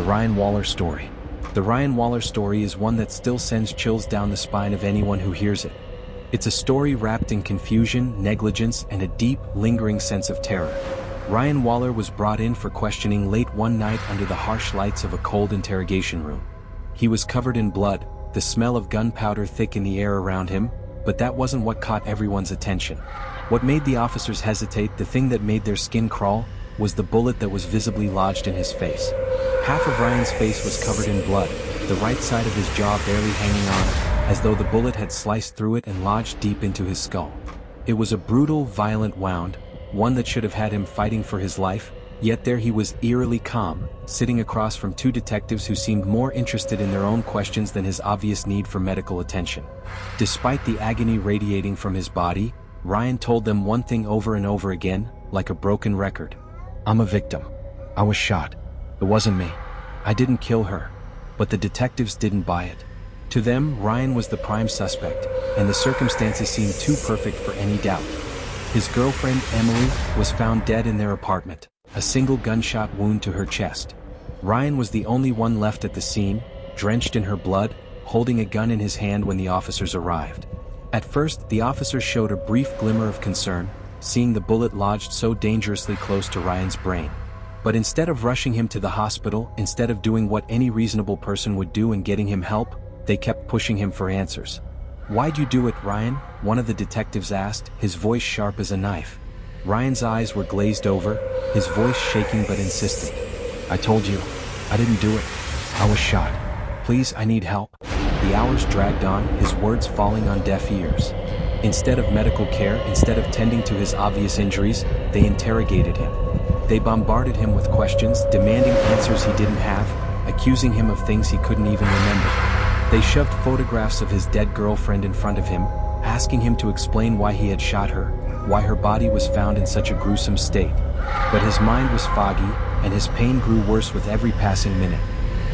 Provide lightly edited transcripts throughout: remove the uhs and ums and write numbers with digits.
Ryan Waller story. The Ryan Waller story is one that still sends chills down the spine of anyone who hears it. It's a story wrapped in confusion, negligence, and a deep, lingering sense of terror. Ryan Waller was brought in for questioning late one night under the harsh lights of a cold interrogation room. He was covered in blood, the smell of gunpowder thick in the air around him, but that wasn't what caught everyone's attention. What made the officers hesitate, the thing that made their skin crawl, was the bullet that was visibly lodged in his face. Half of Ryan's face was covered in blood, the right side of his jaw barely hanging on, as though the bullet had sliced through it and lodged deep into his skull. It was a brutal, violent wound, one that should have had him fighting for his life, yet there he was, eerily calm, sitting across from two detectives who seemed more interested in their own questions than his obvious need for medical attention. Despite the agony radiating from his body, Ryan told them one thing over and over again, like a broken record. "I'm a victim. I was shot. It wasn't me. I didn't kill her." But the detectives didn't buy it. To them, Ryan was the prime suspect, and the circumstances seemed too perfect for any doubt. His girlfriend, Emily, was found dead in their apartment, a single gunshot wound to her chest. Ryan was the only one left at the scene, drenched in her blood, holding a gun in his hand when the officers arrived. At first, the officers showed a brief glimmer of concern, seeing the bullet lodged so dangerously close to Ryan's brain. But instead of rushing him to the hospital, instead of doing what any reasonable person would do and getting him help, they kept pushing him for answers. "Why'd you do it, Ryan?" one of the detectives asked, his voice sharp as a knife. Ryan's eyes were glazed over, his voice shaking but insistent. "I told you, I didn't do it. I was shot. Please, I need help." The hours dragged on, his words falling on deaf ears. Instead of medical care, instead of tending to his obvious injuries, they interrogated him. They bombarded him with questions, demanding answers he didn't have, accusing him of things he couldn't even remember. They shoved photographs of his dead girlfriend in front of him, asking him to explain why he had shot her, why her body was found in such a gruesome state. But his mind was foggy, and his pain grew worse with every passing minute.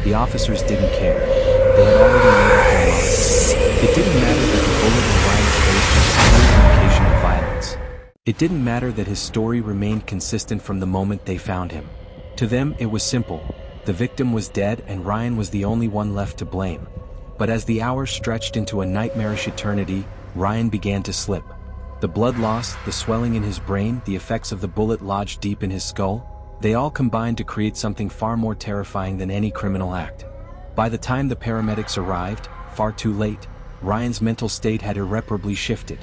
The officers didn't care. They had already made up their minds. It didn't matter that the bullet in Ryan's face was a clear indication of violence. It didn't matter that his story remained consistent from the moment they found him. To them, it was simple. The victim was dead and Ryan was the only one left to blame. But as the hours stretched into a nightmarish eternity, Ryan began to slip. The blood loss, the swelling in his brain, the effects of the bullet lodged deep in his skull, they all combined to create something far more terrifying than any criminal act. By the time the paramedics arrived, far too late, Ryan's mental state had irreparably shifted.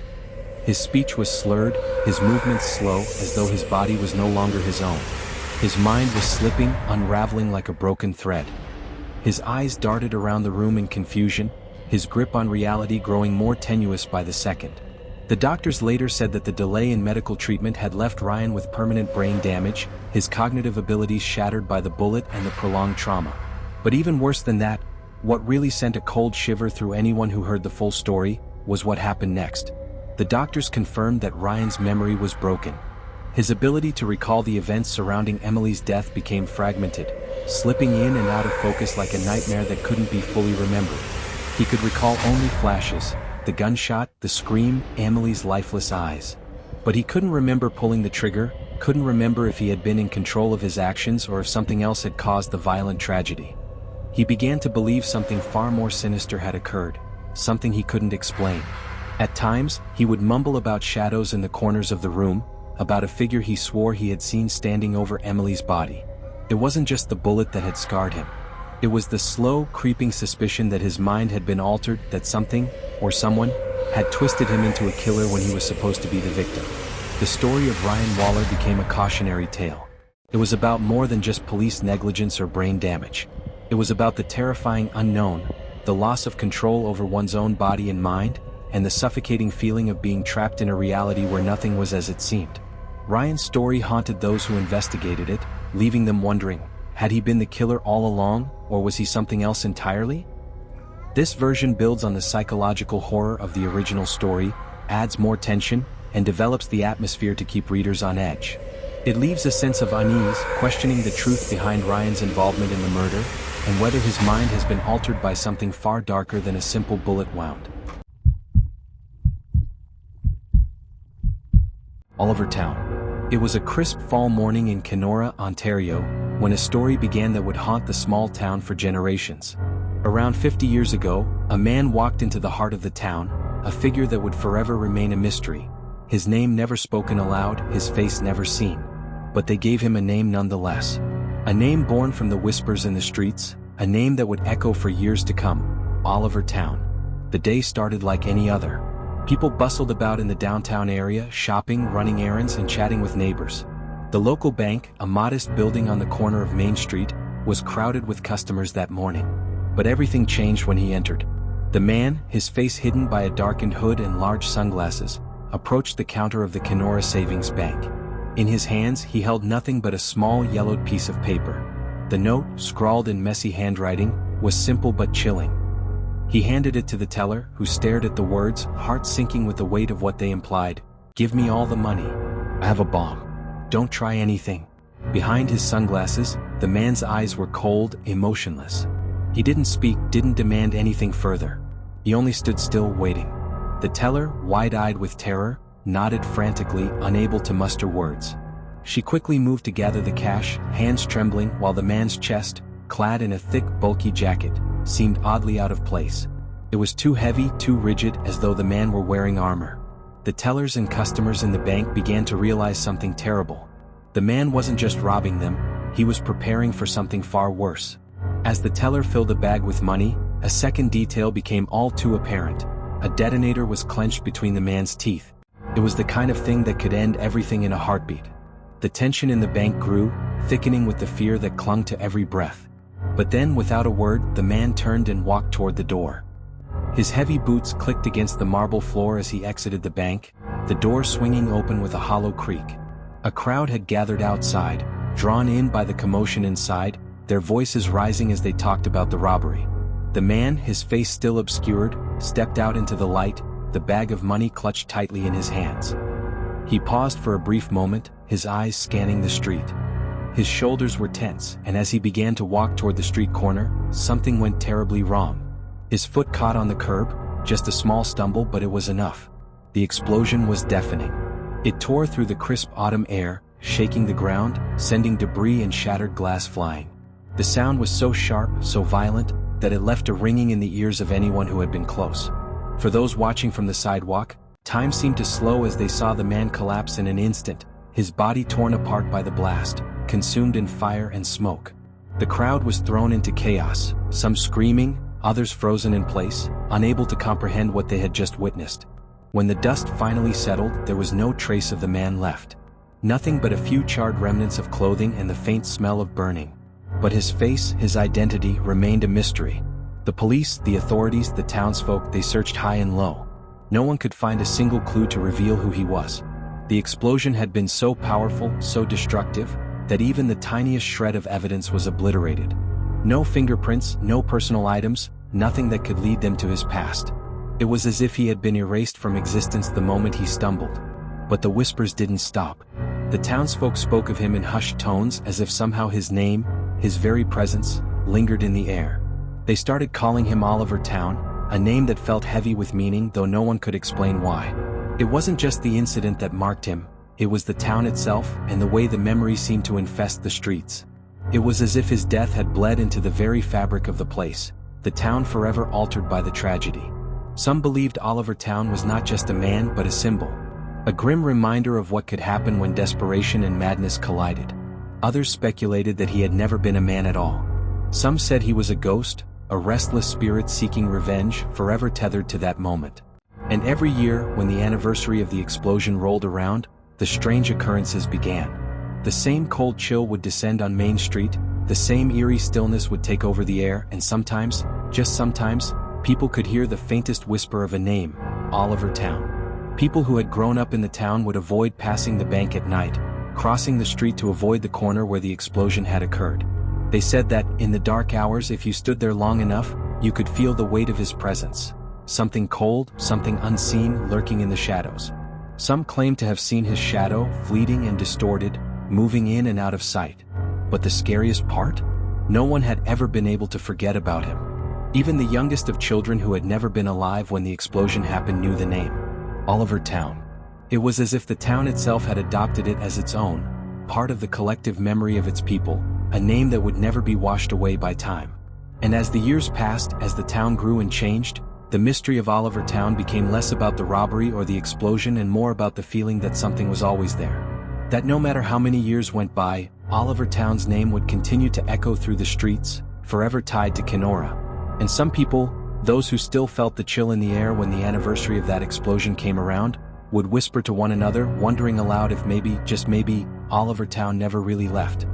His speech was slurred, his movements slow, as though his body was no longer his own. His mind was slipping, unraveling like a broken thread. His eyes darted around the room in confusion, his grip on reality growing more tenuous by the second. The doctors later said that the delay in medical treatment had left Ryan with permanent brain damage, his cognitive abilities shattered by the bullet and the prolonged trauma. But even worse than that, what really sent a cold shiver through anyone who heard the full story, was what happened next. The doctors confirmed that Ryan's memory was broken. His ability to recall the events surrounding Emily's death became fragmented, slipping in and out of focus like a nightmare that couldn't be fully remembered. He could recall only flashes, the gunshot, the scream, Emily's lifeless eyes. But he couldn't remember pulling the trigger, couldn't remember if he had been in control of his actions or if something else had caused the violent tragedy. He began to believe something far more sinister had occurred, something he couldn't explain. At times, he would mumble about shadows in the corners of the room, about a figure he swore he had seen standing over Emily's body. It wasn't just the bullet that had scarred him. It was the slow, creeping suspicion that his mind had been altered, that something, or someone, had twisted him into a killer when he was supposed to be the victim. The story of Ryan Waller became a cautionary tale. It was about more than just police negligence or brain damage. It was about the terrifying unknown, the loss of control over one's own body and mind, and the suffocating feeling of being trapped in a reality where nothing was as it seemed. Ryan's story haunted those who investigated it, leaving them wondering, had he been the killer all along, or was he something else entirely? This version builds on the psychological horror of the original story, adds more tension, and develops the atmosphere to keep readers on edge. It leaves a sense of unease, questioning the truth behind Ryan's involvement in the murder, and whether his mind has been altered by something far darker than a simple bullet wound. Oliver Town. It was a crisp fall morning in Kenora, Ontario, when a story began that would haunt the small town for generations. Around 50 years ago, a man walked into the heart of the town, a figure that would forever remain a mystery. His name never spoken aloud, his face never seen. But they gave him a name nonetheless. A name born from the whispers in the streets, a name that would echo for years to come: Oliver Town. The day started like any other. People bustled about in the downtown area, shopping, running errands, and chatting with neighbors. The local bank, a modest building on the corner of Main Street, was crowded with customers that morning. But everything changed when he entered. The man, his face hidden by a darkened hood and large sunglasses, approached the counter of the Kenora Savings Bank. In his hands he held nothing but a small yellowed piece of paper. The note, scrawled in messy handwriting, was simple but chilling. He handed it to the teller, who stared at the words, heart sinking with the weight of what they implied. "Give me all the money. I have a bomb. Don't try anything." Behind his sunglasses, the man's eyes were cold, emotionless. He didn't speak, didn't demand anything further. He only stood still, waiting. The teller, wide-eyed with terror, nodded frantically, unable to muster words. She quickly moved to gather the cash, hands trembling, while the man's chest, clad in a thick, bulky jacket, seemed oddly out of place. It was too heavy, too rigid, as though the man were wearing armor. The tellers and customers in the bank began to realize something terrible. The man wasn't just robbing them, he was preparing for something far worse. As the teller filled a bag with money, a second detail became all too apparent. A detonator was clenched between the man's teeth. It was the kind of thing that could end everything in a heartbeat. The tension in the bank grew, thickening with the fear that clung to every breath. But then, without a word, the man turned and walked toward the door. His heavy boots clicked against the marble floor as he exited the bank, the door swinging open with a hollow creak. A crowd had gathered outside, drawn in by the commotion inside, their voices rising as they talked about the robbery. The man, his face still obscured, stepped out into the light, the bag of money clutched tightly in his hands. He paused for a brief moment, his eyes scanning the street. His shoulders were tense, and as he began to walk toward the street corner, something went terribly wrong. His foot caught on the curb, just a small stumble, but it was enough. The explosion was deafening. It tore through the crisp autumn air, shaking the ground, sending debris and shattered glass flying. The sound was so sharp, so violent, that it left a ringing in the ears of anyone who had been close. For those watching from the sidewalk, time seemed to slow as they saw the man collapse in an instant, his body torn apart by the blast, consumed in fire and smoke. The crowd was thrown into chaos, some screaming, others frozen in place, unable to comprehend what they had just witnessed. When the dust finally settled, there was no trace of the man left. Nothing but a few charred remnants of clothing and the faint smell of burning. But his face, his identity, remained a mystery. The police, the authorities, the townsfolk, they searched high and low. No one could find a single clue to reveal who he was. The explosion had been so powerful, so destructive, that even the tiniest shred of evidence was obliterated. No fingerprints, no personal items, nothing that could lead them to his past. It was as if he had been erased from existence the moment he stumbled. But the whispers didn't stop. The townsfolk spoke of him in hushed tones, as if somehow his name, his very presence, lingered in the air. They started calling him Oliver Town, a name that felt heavy with meaning, though no one could explain why. It wasn't just the incident that marked him, it was the town itself and the way the memory seemed to infest the streets. It was as if his death had bled into the very fabric of the place, the town forever altered by the tragedy. Some believed Oliver Town was not just a man but a symbol, a grim reminder of what could happen when desperation and madness collided. Others speculated that he had never been a man at all. Some said he was a ghost, a restless spirit seeking revenge, forever tethered to that moment. And every year, when the anniversary of the explosion rolled around, the strange occurrences began. The same cold chill would descend on Main Street, the same eerie stillness would take over the air, and sometimes, just sometimes, people could hear the faintest whisper of a name: Oliver Town. People who had grown up in the town would avoid passing the bank at night, crossing the street to avoid the corner where the explosion had occurred. They said that, in the dark hours, if you stood there long enough, you could feel the weight of his presence. Something cold, something unseen, lurking in the shadows. Some claimed to have seen his shadow, fleeting and distorted, moving in and out of sight. But the scariest part? No one had ever been able to forget about him. Even the youngest of children who had never been alive when the explosion happened knew the name: Oliver Town. It was as if the town itself had adopted it as its own, part of the collective memory of its people, a name that would never be washed away by time. And as the years passed, as the town grew and changed, the mystery of Oliver Town became less about the robbery or the explosion and more about the feeling that something was always there. That no matter how many years went by, Oliver Town's name would continue to echo through the streets, forever tied to Kenora. And some people, those who still felt the chill in the air when the anniversary of that explosion came around, would whisper to one another, wondering aloud if maybe, just maybe, Oliver Town never really left.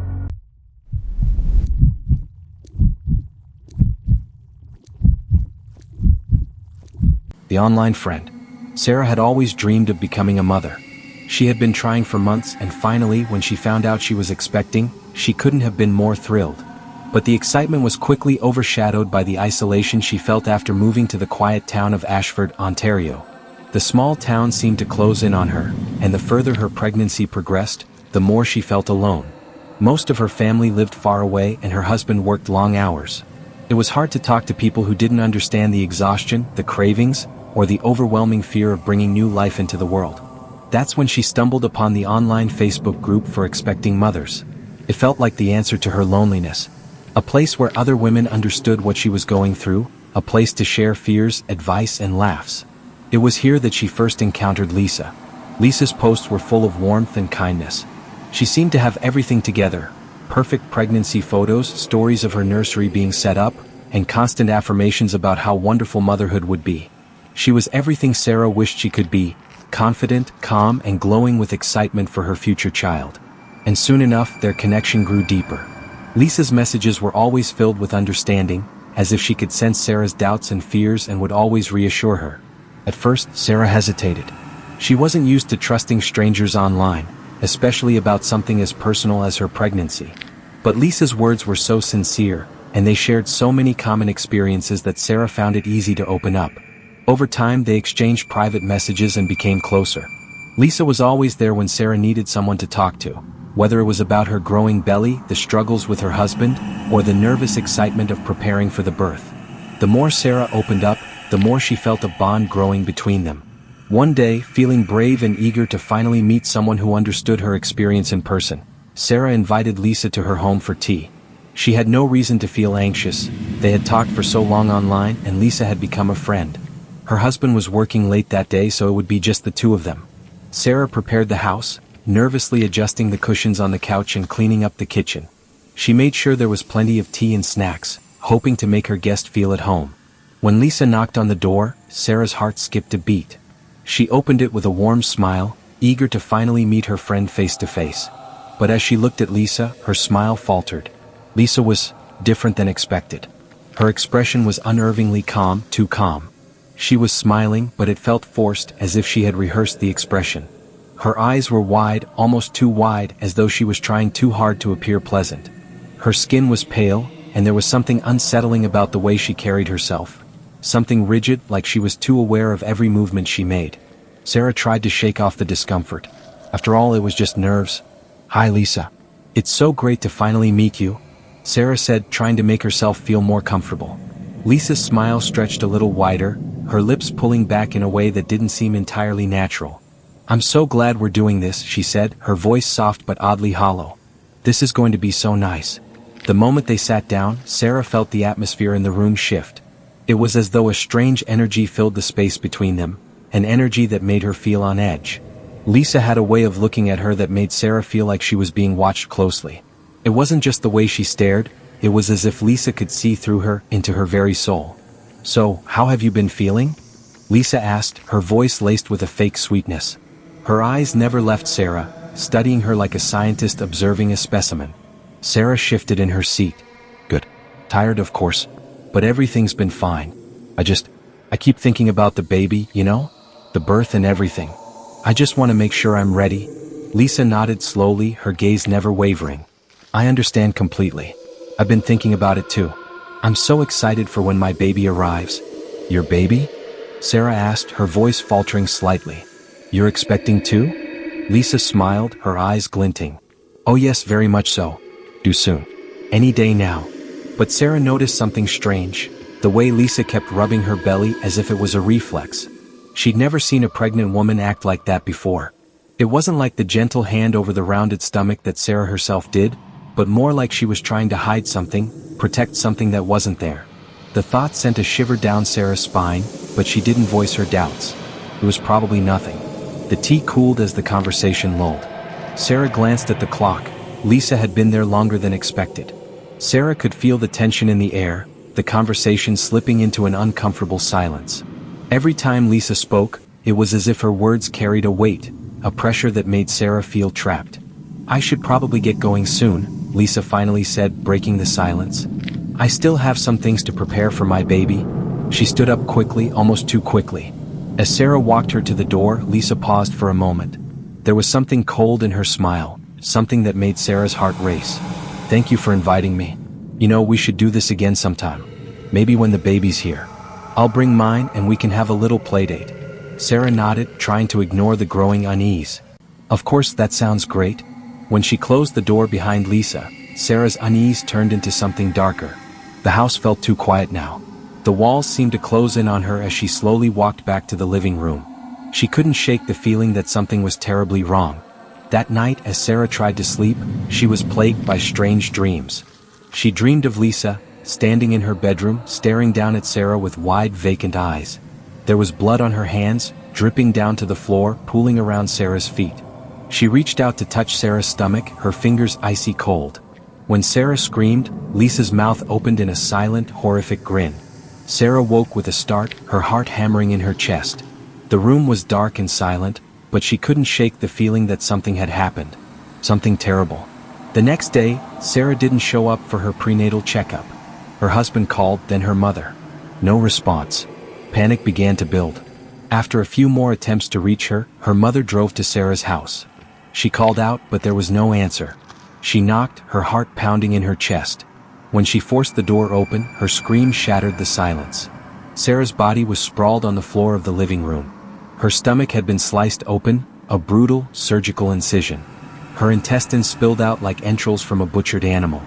The online friend. Sarah had always dreamed of becoming a mother. She had been trying for months, and finally, when she found out she was expecting, she couldn't have been more thrilled. But the excitement was quickly overshadowed by the isolation she felt after moving to the quiet town of Ashford, Ontario. The small town seemed to close in on her, and the further her pregnancy progressed, the more she felt alone. Most of her family lived far away and her husband worked long hours. It was hard to talk to people who didn't understand the exhaustion, the cravings, or the overwhelming fear of bringing new life into the world. That's when she stumbled upon the online Facebook group for expecting mothers. It felt like the answer to her loneliness. A place where other women understood what she was going through, a place to share fears, advice, and laughs. It was here that she first encountered Lisa. Lisa's posts were full of warmth and kindness. She seemed to have everything together: perfect pregnancy photos, stories of her nursery being set up, and constant affirmations about how wonderful motherhood would be. She was everything Sarah wished she could be: confident, calm, and glowing with excitement for her future child. And soon enough, their connection grew deeper. Lisa's messages were always filled with understanding, as if she could sense Sarah's doubts and fears and would always reassure her. At first, Sarah hesitated. She wasn't used to trusting strangers online, especially about something as personal as her pregnancy. But Lisa's words were so sincere, and they shared so many common experiences that Sarah found it easy to open up. Over time, they exchanged private messages and became closer. Lisa was always there when Sarah needed someone to talk to, whether it was about her growing belly, the struggles with her husband, or the nervous excitement of preparing for the birth. The more Sarah opened up, the more she felt a bond growing between them. One day, feeling brave and eager to finally meet someone who understood her experience in person, Sarah invited Lisa to her home for tea. She had no reason to feel anxious. They had talked for so long online, and Lisa had become a friend. Her husband was working late that day, so it would be just the two of them. Sarah prepared the house, nervously adjusting the cushions on the couch and cleaning up the kitchen. She made sure there was plenty of tea and snacks, hoping to make her guest feel at home. When Lisa knocked on the door, Sarah's heart skipped a beat. She opened it with a warm smile, eager to finally meet her friend face to face. But as she looked at Lisa, her smile faltered. Lisa was different than expected. Her expression was unnervingly calm, too calm. She was smiling, but it felt forced, as if she had rehearsed the expression. Her eyes were wide, almost too wide, as though she was trying too hard to appear pleasant. Her skin was pale, and there was something unsettling about the way she carried herself. Something rigid, like she was too aware of every movement she made. Sarah tried to shake off the discomfort. After all, it was just nerves. "Hi, Lisa. It's so great to finally meet you," Sarah said, trying to make herself feel more comfortable. Lisa's smile stretched a little wider, her lips pulling back in a way that didn't seem entirely natural. "I'm so glad we're doing this," she said, her voice soft but oddly hollow. "This is going to be so nice." The moment they sat down, Sarah felt the atmosphere in the room shift. It was as though a strange energy filled the space between them, an energy that made her feel on edge. Lisa had a way of looking at her that made Sarah feel like she was being watched closely. It wasn't just the way she stared, it was as if Lisa could see through her, into her very soul. "So, how have you been feeling?" Lisa asked, her voice laced with a fake sweetness. Her eyes never left Sarah, studying her like a scientist observing a specimen. Sarah shifted in her seat. "Good. Tired, of course. But everything's been fine. I keep thinking about the baby, you know? The birth and everything. I just want to make sure I'm ready." Lisa nodded slowly, her gaze never wavering. "I understand completely. I've been thinking about it too. I'm so excited for when my baby arrives." "Your baby?" Sarah asked, her voice faltering slightly. "You're expecting too?" Lisa smiled, her eyes glinting. "Oh yes, very much so. Due soon. Any day now." But Sarah noticed something strange, the way Lisa kept rubbing her belly as if it was a reflex. She'd never seen a pregnant woman act like that before. It wasn't like the gentle hand over the rounded stomach that Sarah herself did, but more like she was trying to hide something, protect something that wasn't there. The thought sent a shiver down Sarah's spine, but she didn't voice her doubts. It was probably nothing. The tea cooled as the conversation lulled. Sarah glanced at the clock. Lisa had been there longer than expected. Sarah could feel the tension in the air, the conversation slipping into an uncomfortable silence. Every time Lisa spoke, it was as if her words carried a weight, a pressure that made Sarah feel trapped. "I should probably get going soon," Lisa finally said, breaking the silence. "I still have some things to prepare for my baby." She stood up quickly, almost too quickly. As Sarah walked her to the door, Lisa paused for a moment. There was something cold in her smile, something that made Sarah's heart race. "Thank you for inviting me. You know, we should do this again sometime. Maybe when the baby's here. I'll bring mine and we can have a little playdate." Sarah nodded, trying to ignore the growing unease. "Of course, that sounds great." When she closed the door behind Lisa, Sarah's unease turned into something darker. The house felt too quiet now. The walls seemed to close in on her as she slowly walked back to the living room. She couldn't shake the feeling that something was terribly wrong. That night, as Sarah tried to sleep, she was plagued by strange dreams. She dreamed of Lisa, standing in her bedroom, staring down at Sarah with wide, vacant eyes. There was blood on her hands, dripping down to the floor, pooling around Sarah's feet. She reached out to touch Sarah's stomach, her fingers icy cold. When Sarah screamed, Lisa's mouth opened in a silent, horrific grin. Sarah woke with a start, her heart hammering in her chest. The room was dark and silent, but she couldn't shake the feeling that something had happened. Something terrible. The next day, Sarah didn't show up for her prenatal checkup. Her husband called, then her mother. No response. Panic began to build. After a few more attempts to reach her, her mother drove to Sarah's house. She called out, but there was no answer. She knocked, her heart pounding in her chest. When she forced the door open, her scream shattered the silence. Sarah's body was sprawled on the floor of the living room. Her stomach had been sliced open, a brutal, surgical incision. Her intestines spilled out like entrails from a butchered animal.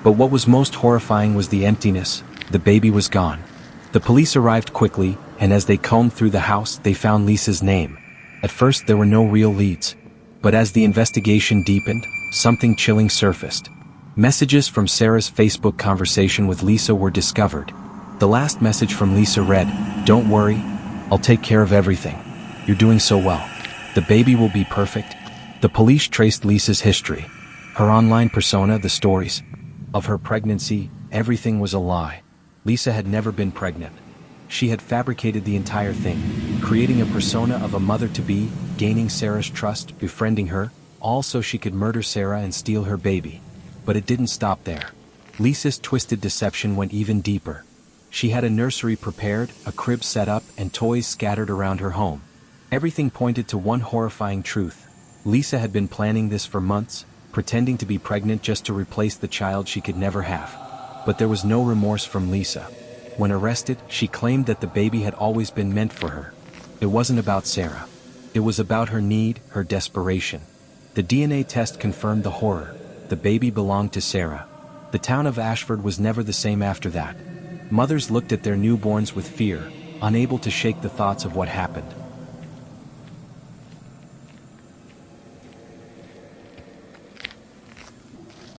But what was most horrifying was the emptiness. The baby was gone. The police arrived quickly, and as they combed through the house, they found Lisa's name. At first, there were no real leads. But as the investigation deepened, something chilling surfaced. Messages from Sarah's Facebook conversation with Lisa were discovered. The last message from Lisa read, "Don't worry, I'll take care of everything. You're doing so well. The baby will be perfect." The police traced Lisa's history. Her online persona, the stories of her pregnancy, everything was a lie. Lisa had never been pregnant. She had fabricated the entire thing, creating a persona of a mother-to-be, gaining Sarah's trust, befriending her, all so she could murder Sarah and steal her baby. But it didn't stop there. Lisa's twisted deception went even deeper. She had a nursery prepared, a crib set up, and toys scattered around her home. Everything pointed to one horrifying truth. Lisa had been planning this for months, pretending to be pregnant just to replace the child she could never have. But there was no remorse from Lisa. When arrested, she claimed that the baby had always been meant for her. It wasn't about Sarah. It was about her need, her desperation. The DNA test confirmed the horror. The baby belonged to Sarah. The town of Ashford was never the same after that. Mothers looked at their newborns with fear, unable to shake the thoughts of what happened.